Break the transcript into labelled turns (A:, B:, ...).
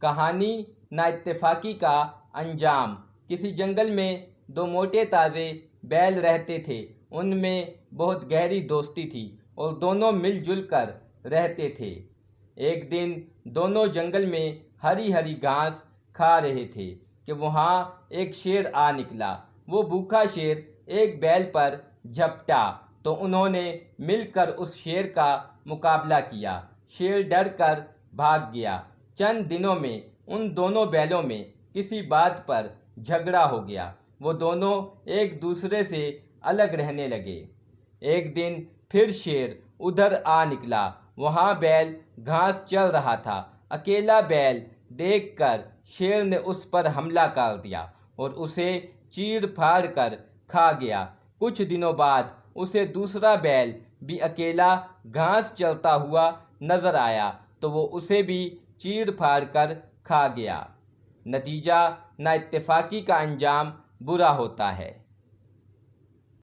A: कहानी नाइत्तेफाकी का अंजाम। किसी जंगल में दो मोटे ताजे बैल रहते थे। उनमें बहुत गहरी दोस्ती थी और दोनों मिलजुल कर रहते थे। एक दिन दोनों जंगल में हरी हरी घास खा रहे थे कि वहाँ एक शेर आ निकला। वो भूखा शेर एक बैल पर झपटा तो उन्होंने मिलकर उस शेर का मुकाबला किया। शेर डर कर भाग गया। चंद दिनों में उन दोनों बैलों में किसी बात पर झगड़ा हो गया। वो दोनों एक दूसरे से अलग रहने लगे। एक दिन फिर शेर उधर आ निकला। वहाँ बैल घास चल रहा था। अकेला बैल देखकर शेर ने उस पर हमला कर दिया और उसे चीर फाड़ कर खा गया। कुछ दिनों बाद उसे दूसरा बैल भी अकेला घास चलता हुआ नजर आया तो वो उसे भी चीर फाड़ कर खा गया। नतीजा नाइत्तेफाकी का अंजाम बुरा होता है।